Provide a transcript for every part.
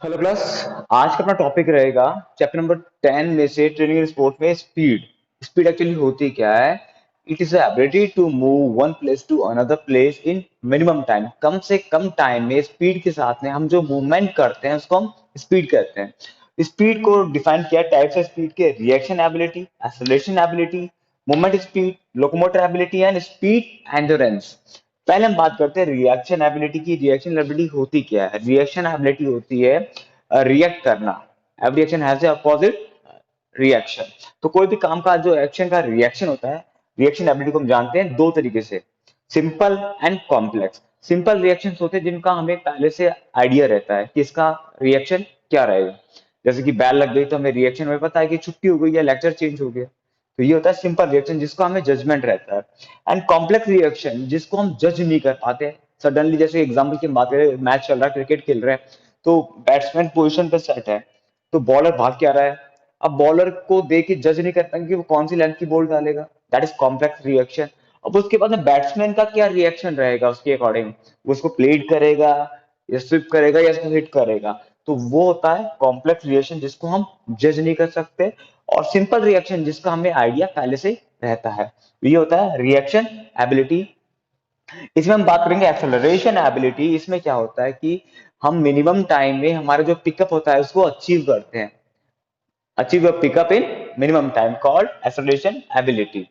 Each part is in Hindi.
Hello class. आज का अपना टॉपिक रहेगा चैप्टर नंबर 10 में से ट्रेनिंग इन स्पोर्ट में स्पीड। स्पीड एक्चुअली होती क्या है? It is the ability to move one place to another place in minimum time. कम से कम टाइम में स्पीड के साथ में हम जो मूवमेंट करते हैं उसको हम स्पीड कहते हैं। स्पीड को डिफाइन किया टाइप्स ऑफ स्पीड के: reaction ability, acceleration ability, movement speed, locomotor ability and speed endurance. पहले हम बात करते हैं रिएक्शन एबिलिटी की। रिएक्शन एबिलिटी होती क्या है? रिएक्शन एबिलिटी होती है रिएक्ट करना। Every reaction has a opposite reaction. तो कोई भी काम का जो एक्शन का रिएक्शन होता है, रिएक्शन एबिलिटी को हम जानते हैं दो तरीके से: simple and complex. Simple reactions होते हैं जिनका हमें पहले से आइडिया रहता है कि इसका रिएक्शन क्या रहेगा। जैसे कि बैल लग गई तो हमें रिएक्शन में पता है कि छुट्टी हो गई या लेक्चर चेंज हो गया। तो ये होता है सिंपल रिएक्शन जिसको हमें जजमेंट रहता है। एंड कॉम्प्लेक्स रिएक्शन जिसको हम जज नहीं कर पाते सडनली। जैसे एग्जांपल की बात करें, मैच चल रहा है, क्रिकेट खेल रहे हैं, तो बैट्समैन पोजीशन पे सेट है, तो बॉलर भाग के आ रहा है। अब बॉलर को देख के जज नहीं कर पाएंगे कि वो कौन सी लेंथ की बॉल डालेगा। That is complex reaction. अब उसके बाद में बैट्समैन का क्या रिएक्शन रहेगा उसके अकॉर्डिंग, वो उसको प्लेड करेगा या स्विप करेगा या इसको हिट करेगा। तो वो होता है कॉम्प्लेक्स रिएक्शन जिसको हम जज नहीं कर सकते। और सिंपल रिएक्शन जिसका हमें आइडिया पहले से रहता है, ये होता है रिएक्शन एबिलिटी। इसमें हम बात करेंगे एक्सेलरेशन एबिलिटी। इसमें क्या होता है कि हम मिनिमम टाइम में हमारा जो पिकअप होता है उसको अचीव करते हैं। Achieve a pickup in minimum time called acceleration ability.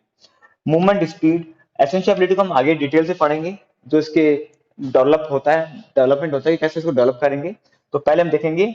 Movement speed, essential ability को हम आगे डिटेल से पढ़ेंगे। जो इसके डेवलप होता है, डेवलपमेंट होता है कि कैसे इसको डेवलप करेंगे। तो पहले हम देखेंगे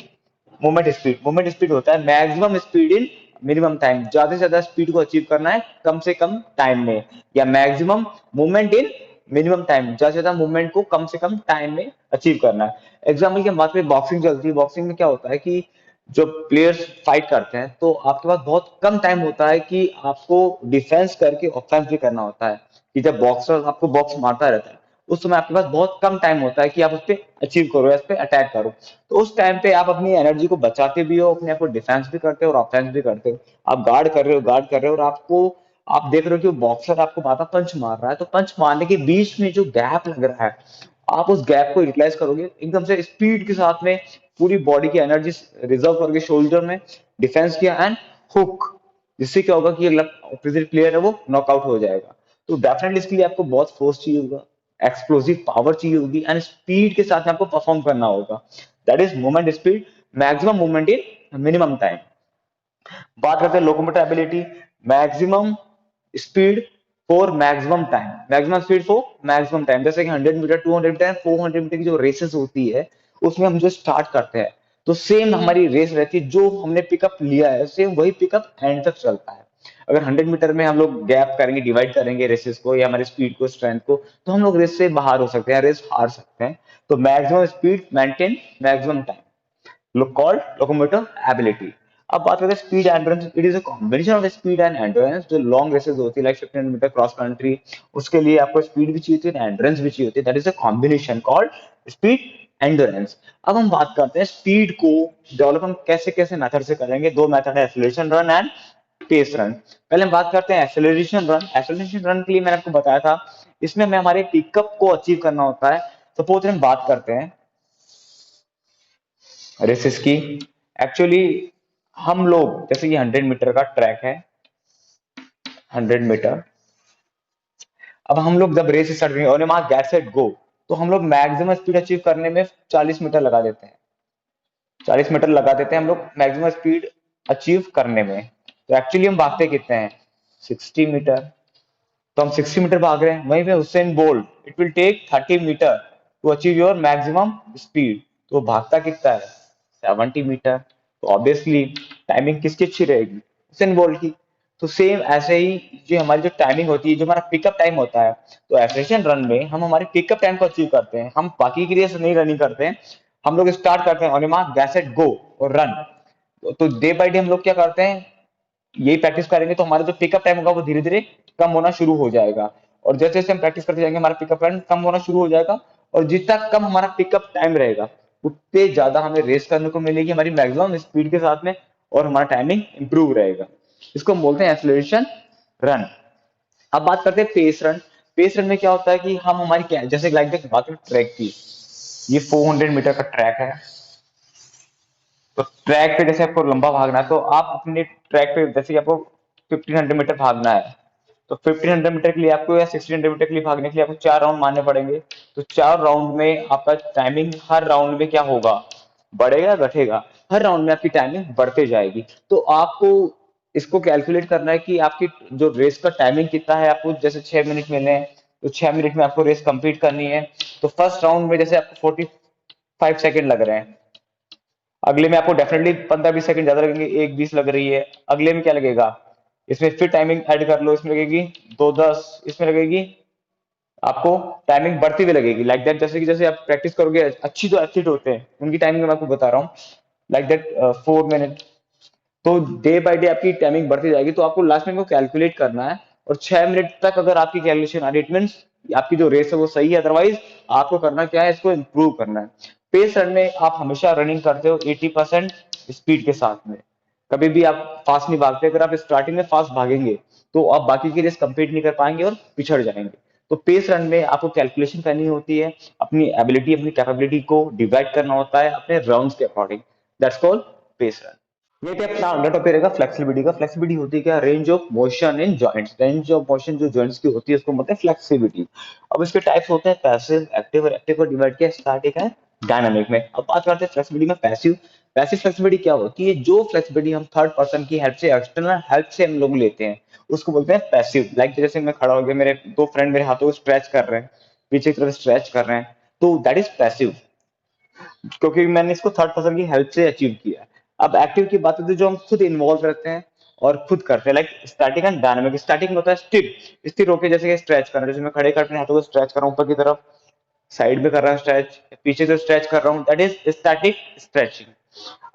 मूवमेंट स्पीड। मूवमेंट स्पीड होता है maximum speed in minimum time. ज्यादा से ज्यादा स्पीड को अचीव करना है कम से कम टाइम में, या maximum movement in minimum time. ज्यादा से ज्यादा मूवमेंट को कम से कम टाइम में अचीव करना है। एग्जाम्पल की हम बात करें, बॉक्सिंग चलती है। बॉक्सिंग में क्या होता है कि जो प्लेयर्स फाइट करते हैं तो आपके पास बहुत कम टाइम होता है कि आपको डिफेंस करके ऑफेंस भी करना होता है। कि जब बॉक्सर आपको बॉक्स मारता रहता है उस समय आपके पास बहुत कम टाइम होता है कि आप उस पर अचीव करो या उस पर अटैक करो। तो उस टाइम पे आप अपनी एनर्जी को बचाते भी हो, अपने आप को डिफेंस भी करते हो और ऑफेंस भी करते हो। आप गार्ड कर रहे हो, गार्ड कर रहे हो, और आपको आप देख रहे हो कि वो बॉक्सर आपको बार बार पंच मार रहा है। तो पंच मारने के बीच में जो गैप लग रहा है, आप उस गैप को यूटिलाइज करोगे एकदम से स्पीड के साथ में, पूरी बॉडी की एनर्जी रिजर्व करके शोल्डर में डिफेंस किया एंड हुक। जिससे क्या होगा कि ऑपोजिट प्लेयर है वो नॉकआउट हो जाएगा। तो डेफिनेटली इसके लिए आपको बहुत फोर्स चाहिए होगा, एक्सप्लोसिव पावर चाहिए होगी एंड स्पीड के साथ में आपको परफॉर्म करना होगा। That is movement speed, maximum movement in minimum time. बात करते हैं locomotor ability. Maximum speed for maximum time. Maximum speed for maximum time. जैसे कि 100 मीटर, 200 मीटर, 400 मीटर की जो रेसेस होती है उसमें हम जो स्टार्ट करते हैं, तो सेम हमारी रेस रहती है। जो हमने पिकअप लिया है सेम वही पिकअप एंड तक चलता है। अगर 100 मीटर में हम लोग गैप करेंगे, डिवाइड करेंगे रेसेस को या हमारी स्पीड को, स्ट्रेंथ को, तो हम लोग रेस से बाहर हो सकते हैं, रेस हार सकते हैं। तो maximum speed maintain maximum time, called locomotor ability. अब बात करते हैं speed endurance. It is a combination of speed and endurance. जो लॉन्ग रेसेस होती है लाइक 1500 मीटर क्रॉस कंट्री, उसके लिए आपको स्पीड भी चाहिए होती है, एंड्योरेंस भी चाहिए होती है। That is a combination called speed endurance. अब हम बात करते हैं स्पीड को डेवलप हम कैसे कैसे मेथड से करेंगे। दो मेथड है, acceleration run and pace run. पहले हम बात करते हैं एक्सेलरेशन रन। एक्सेलरेशन रन के लिए मैंने आपको बताया था, इसमें हमें हमारे पिकअप को अचीव करना होता है। सपोज हम बात करते हैं रेसेस की। एक्चुअली हम लोग, जैसे कि 100 मीटर का ट्रैक है, 100 मीटर। अब हम लोग जब रेस स्टार्ट करेंगे और वहां गेट सेट गो, तो हम लोग मैक्सिमम स्पीड अचीव करने में 40 मीटर लगा देते हैं। 40 मीटर लगा देते हैं हम लोग मैक्सिमम स्पीड अचीव करने में। तो एक्चुअली हम भागते कितने हैं? 60 मीटर। तो हम 60 मीटर भाग रहे हैं। वहीं पे Usain Bolt it will take 30 metre to achieve your maximum speed. तो वो भागता कितना है? 70 मीटर। तो ऑब्वियसली टाइमिंग किसकी अच्छी रहेगी? हुसैन बोल्ट की। तो सेम ऐसे ही जो हमारी जो टाइमिंग होती है, जो हमारा पिकअप टाइम होता है, तो एक्सेलरेशन रन में हम हमारे पिकअप टाइम को अचीव करते हैं। हम बाकी की रेस नहीं रनिंग करते हैं। हम लोग स्टार्ट करते हैं और वहां गैस एट गो और रन। तो डे बाय डे हम लोग क्या करते हैं, यही प्रैक्टिस करेंगे तो हमारा जो पिकअप टाइम होगा वो धीरे धीरे कम होना शुरू हो जाएगा। और जैसे जैसे हम प्रैक्टिस करते जाएंगे हमारा पिकअप टाइम कम होना शुरू हो जाएगा। और जितना कम हमारा पिकअप टाइम रहेगा उतने ज्यादा हमें रेस करने को मिलेगी हमारी मैक्सिमम स्पीड के साथ में, और हमारा टाइमिंग इंप्रूव रहेगा। इसको हम बोलते हैं एक्सेलरेशन रन। अब बात करते हैं पेस रन। पेस रन में क्या होता है कि हम हमारी, जैसे लाइक बात करें ट्रैक की, ये 400 मीटर का ट्रैक है। तो ट्रैक पे जैसे आपको लंबा भागना है तो आप अपने ट्रैक पे जैसे कि आपको 1500 मीटर भागना है, तो 1500 मीटर के लिए आपको या 1600 मीटर के लिए भागने के लिए आपको 4 राउंड मारने पड़ेंगे। तो 4 राउंड में आपका टाइमिंग हर राउंड में क्या होगा, बढ़ेगा घटेगा, हर राउंड में आपकी टाइमिंग बढ़ते जाएगी। तो आपको इसको कैलकुलेट करना है कि आपकी जो रेस का टाइमिंग कितना है। आपको जैसे 6 मिनट मिले हैं तो 6 मिनट में आपको रेस कंप्लीट करनी है। तो फर्स्ट राउंड में जैसे आपको 45 सेकेंड लग रहे हैं, अगले में आपको डेफिनेटली 15-20 सेकंड ज्यादा लगेंगे, 1:20 लग रही है, अगले में क्या लगेगा, इसमें फिर टाइमिंग ऐड कर लो, इसमें लगेगी 2:10, इसमें लगेगी आपको टाइमिंग बढ़ती हुई लगेगी लाइक दैट। जैसे कि जैसे आप प्रैक्टिस करोगे, अच्छी जो एथलीट होते हैं उनकी टाइमिंग मैं आपको बता रहा हूँ लाइक दैट 4 मिनट। तो डे बाय डे आपकी टाइमिंग बढ़ती जाएगी। तो आपको लास्ट में इनको कैलकुलेट करना है, और 6 मिनट तक अगर आपकी कैलकुलेशन आ रही है, इट मीन्स आपकी जो रेस है वो सही है। अदरवाइज आपको करना क्या है, इसको इम्प्रूव करना है। पेस रन में आप हमेशा रनिंग करते हो 80% स्पीड के साथ में, कभी भी आप फास्ट नहीं भागते। अगर आप स्टार्टिंग में फास्ट भागेंगे तो आप बाकी की रेस कंप्लीट नहीं कर पाएंगे और पिछड़ जाएंगे। तो पेस रन में आपको कैलकुलेशन करनी होती है, अपनी एबिलिटी अपनी कैपेबिलिटी को डिवाइड करना होता है अपने राउंड्स के according. That's called pace run. ये पे अपना अगला टॉपिक रहेगा फ्लेक्सिबिलिटी का। फ्लेक्सिबिलिटी होती है क्या, range of motion in joints. Range of motion जो जॉइंट्स की होती है उसको बोलते हैं फ्लेक्सिबिलिटी। अब इसके टाइप्स होते हैं पैसिव, एक्टिव, और एक्टिव को डिवाइड किया स्टैटिक है डायनामिक में। अब बात करते हैं फ्लेक्सिबिलिटी में पैसिव। पैसिव फ्लेक्सिबिलिटी क्या होती है, जो फ्लेक्सिबिलिटी हम थर्ड पर्सन की हेल्प से, एक्सटर्नल हेल्प से हम लोग लेते हैं उसको बोलते हैं पैसिव। लाइक जैसे मैं खड़ा हो गया, मेरे दो फ्रेंड मेरे हाथों को स्ट्रेच कर रहे हैं, पीछे की तरफ स्ट्रेच कर रहे हैं, तो दैट इज पैसिव, क्योंकि मैंने इसको थर्ड पर्सन की हेल्प से अचीव किया है। अब एक्टिव की बात होती है जो हम खुद इन्वॉल्व रहते हैं और खुद करते हैं, like static and dynamic. Static में होता है स्थिर, स्थिर होकर जैसे कि स्ट्रेच करना, जैसे मैं खड़े कर अपने हाथों को स्ट्रेच कर रहा हूँ ऊपर की तरफ, साइड में कर रहा हूँ स्ट्रेच, पीछे से स्ट्रेच कर रहा हूँ, दैट इज स्टैटिक स्ट्रेचिंग।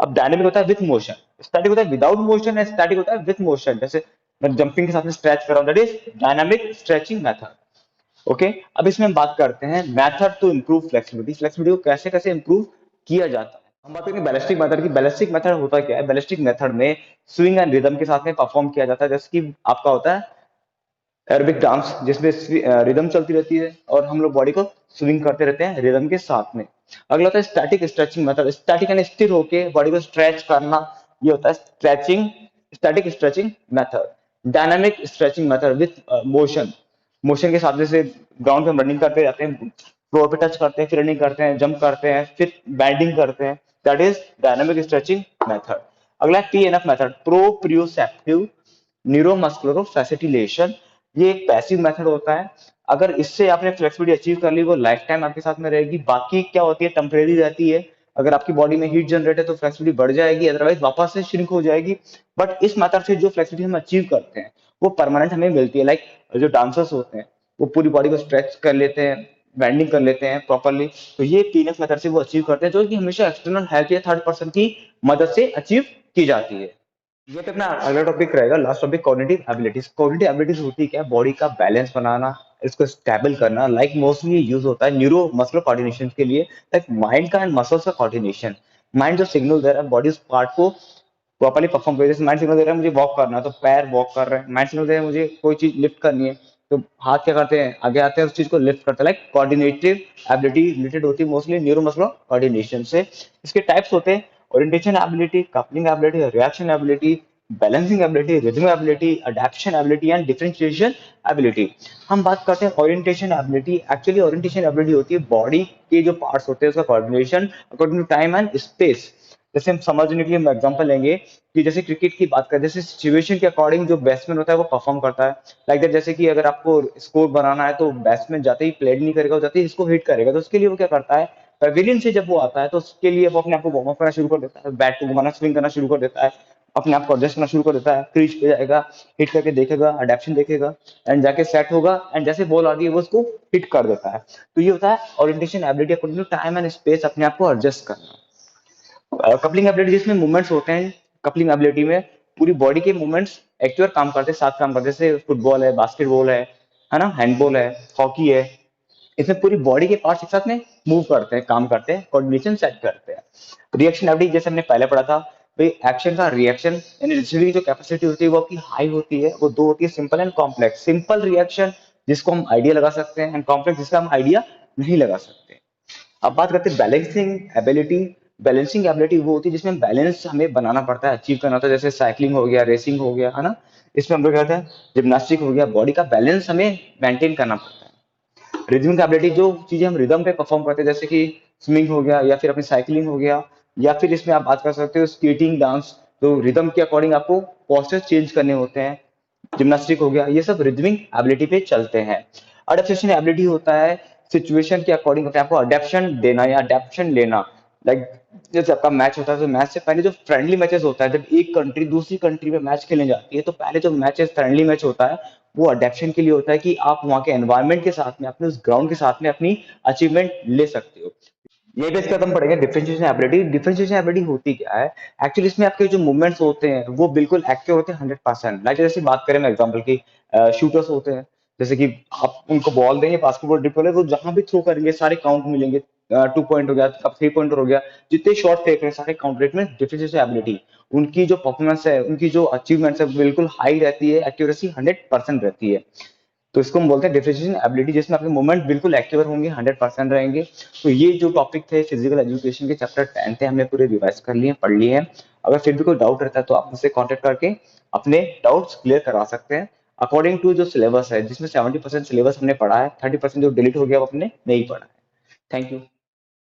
अब डायनामिक होता है विथ मोशन। स्टैटिक होता है विदाउट मोशन है, स्टैटिक होता है विथ मोशन। जैसे मैं जंपिंग के साथ में स्ट्रेच कर रहा हूँ, that is dynamic stretching method. Okay, अब इसमें हम बात करते हैं method to improve flexibility. Flexibility को कैसे कैसे इंप्रूव किया जाता है। हम बात करेंगे बैलिस्टिक मेथड की। बैलिस्टिक मेथड होता क्या है, बैलिस्टिक मेथड में स्विंग एंड रिदम के साथ में परफॉर्म किया जाता है। जैसे कि आपका होता है एरोबिक डांस, जिसमें रिदम चलती रहती है और हम लोग बॉडी को स्विंग करते रहते हैं रिदम के साथ में। अगला होता है स्टैटिक स्ट्रेचिंग मेथड। स्टैटिक यानी स्थिर होके बॉडी को स्ट्रेच करना, ये होता है stretching, static stretching method. Dynamic stretching method with motion, motion के साथ जैसे ग्राउंड पे हम रनिंग करते जाते हैं, फ्लोर पे टच करते हैं, फिर रनिंग करते हैं, जंप करते हैं, फिर बैंडिंग करते हैं, that is dynamic stretching method. अगला टीएनएफ मेथड, प्रोप्रियोसेप्टिव न्यूरोमस्कुलर फैसिटिलेशन। ये एक पैसिव मेथड होता है। अगर इससे आपने फ्लेक्सिबिलिटी अचीव कर ली, वो लाइफ टाइम आपके साथ में रहेगी। बाकी क्या होती है, टेम्परेरी रहती है। अगर आपकी बॉडी में हीट जनरेट है तो फ्लेक्सिबिलिटी बढ़ जाएगी, अदरवाइज वापस से श्रिंक हो जाएगी। बट इस मेथड से जो फ्लेक्सिबिलिटी हम अचीव करते हैं वो परमानेंट हमें मिलती है। लाइक जो डांसर्स होते हैं वो पूरी बॉडी को स्ट्रेच कर लेते हैं, बैंडिंग कर लेते हैं प्रॉपरली, तो ये टीएनएफ मेथड से वो अचीव करते हैं, जो कि हमेशा एक्सटर्नल हेल्प या थर्ड पर्सन की मदद से अचीव की जाती है। ये पे अपना अगला टॉपिक रहेगा, last topic, cognitive abilities. Cognitive abilities होती है क्या, बॉडी का बैलेंस बनाना, इसको स्टेबल करना। लाइक मोस्टली यूज होता है न्यूरो मस्कुलर कोऑर्डिनेशन के लिए, लाइक माइंड का एंड मसल्स का कोऑर्डिनेशन। माइंड जो सिग्नल दे रहा है बॉडी उस पार्ट को प्रॉपर्ली परफॉर्म करे। जैसे माइंड सिग्नल दे रहा है मुझे वॉक करना है तो पैर वॉक कर रहे हैं, माइंड सिग्नल दे रहा है मुझे कोई चीज लिफ्ट करनी है तो हाथ क्या करते हैं, आगे आते हैं उस चीज को लिफ्ट करते हैं। लाइक कोऑर्डिनेटिव एबिलिटी रिलेटेड होती है मोस्टली न्यूरो मस्कुलर कोऑर्डिनेशन से। इसके टाइप्स होते हैं orientation ability, coupling ability, reaction ability, balancing ability, rhythm ability, adaptation ability and differentiation ability. हम बात करते हैं orientation ability. Actually orientation ability होती है बॉडी के जो पार्ट्स होते हैं उसका coordination according to time and space. जैसे हम समझने के लिए हम एग्जांपल लेंगे कि जैसे क्रिकेट की बात करें, जैसे सिचुएशन के अकॉर्डिंग जो बैट्समैन होता है वो परफॉर्म करता है। लाइक दैट, जैसे कि अगर आपको स्कोर बनाना है तो बैट्समैन जाते ही प्लेड नहीं करेगा, वो जाते ही इसको हिट करेगा। तो उसके लिए वो क्या करता है, पवेलियन से जब वो आता है तो उसके लिए वो अपने आप को वार्म अप करना शुरू कर देता है, बैट को घुमाना स्विंग करना शुरू कर देता है, अपने आप को एडजस्ट करना शुरू कर देता है, क्रीज पे जाएगा, हिट करके देखेगा, अडेप्शन देखेगा, एंड जाके सेट होगा, एंड जैसे बॉल आ गई वो उसको हिट कर देता है। तो ये होता है orientation ability according to time and space, अपने आप को एडजस्ट करना। कपलिंग एबिलिटी जिसमें मूवमेंट्स होते हैं, कपलिंग एबिलिटी में पूरी बॉडी के मूवमेंट्स एक्टिव काम करते हैं, साथ काम करते हैं। जैसे फुटबॉल है, बास्केटबॉल है ना, हैंडबॉल है, हॉकी है, इसमें पूरी बॉडी के पार्ट्स एक साथ में मूव करते हैं, काम करते हैं, कोऑर्डिनेशन सेट करते हैं। रिएक्शन एबिलिटी जैसे हमने पहले पढ़ा था भाई, एक्शन का रिएक्शन यानी रिसीविंग जो कैपेसिटी होती है वो आपकी हाई होती है। वो दो होती है, simple and complex. Simple reaction जिसको हम आइडिया लगा सकते हैं, एंड कॉम्प्लेक्स जिसका हम आइडिया नहीं लगा सकते। अब बात करते हैं बैलेंसिंग एबिलिटी। बैलेंसिंग एबिलिटी वो होती है जिसमें बैलेंस हमें बनाना पड़ता है, अचीव करना होता है, जैसे साइकिलिंग हो गया, रेसिंग हो गया, है ना। इसमें हम लोग कहते हैं जिम्नास्टिक हो गया, बॉडी का बैलेंस हमें मेंटेन करना पड़ता है। रिदमिक एबिलिटी जो चीजें हम रिदम पे परफॉर्म करते हैं, जैसे कि स्विमिंग हो गया या फिर अपनी साइकिलिंग हो गया, या फिर इसमें आप बात कर सकते हो स्केटिंग डांस, तो रिदम के अकॉर्डिंग आपको पोस्चर चेंज करने होते हैं। जिम्नास्टिक हो गया, ये सब रिदमिक एबिलिटी पे चलते हैं। अडेप्टेशन एबिलिटी होता है सिचुएशन के अकॉर्डिंग अपने आपको अडेप्शन देना या अडेप्शन लेना। लाइक जैसे आपका मैच होता है तो मैच से पहले जो फ्रेंडली मैचेस होता है, जब एक कंट्री दूसरी कंट्री में मैच खेलने जाती है तो पहले जो मैचेस फ्रेंडली मैच होता है वो अडेप्शन के लिए होता है कि आप वहाँ के एनवायरनमेंट के साथ में अपने उस ग्राउंड के साथ में अपनी अचीवमेंट ले सकते हो। ये बेस खत्म पड़ेगा डिफरेंशिएशन एबिलिटी। डिफरेंशिएशन एबिलिटी होती क्या है? एक्चुअली इसमें आपके जो मूवमेंट्स होते हैं वो बिल्कुल एक्टिव होते हैं 100%। लाइक जैसे बात करें मैं एग्जांपल की, शूटर्स होते हैं, जैसे कि आप उनको बॉल देंगे, बास्केटबॉल ड्रिप वो जहां भी थ्रो करेंगे सारे काउंट मिलेंगे। 2 पॉइंट हो गया, अब 3 पॉइंट हो गया, जितने शॉट फेंक रहे हैं सारे काउंट रेट में। डिफरेंशिएशन एबिलिटी उनकी जो परफॉर्मेंस है, उनकी जो अचीवमेंट्स है बिल्कुल हाई रहती है, एक्यूरेसी 100% रहती है। तो इसको हम बोलते हैं डिफरेंशिएशन एबिलिटी, जिसमें आपके मूवमेंट बिल्कुल एक्टिव होंगे, 100% रहेंगे। तो ये जो टॉपिक थे फिजिकल एजुकेशन के चैप्टर 10 थे, हमने पूरे रिवाइज कर लिए, पढ़ लिए हैं। अगर फिर भी कोई डाउट रहता है तो आप मुझसे कांटेक्ट करके अपने डाउट्स क्लियर करा सकते हैं अकॉर्डिंग टू जो सिलेबस है, जिसमें 70% सिलेबस हमने पढ़ा है, 30% जो डिलीट हो गया वो हमने नहीं पढ़ा है। Thank you.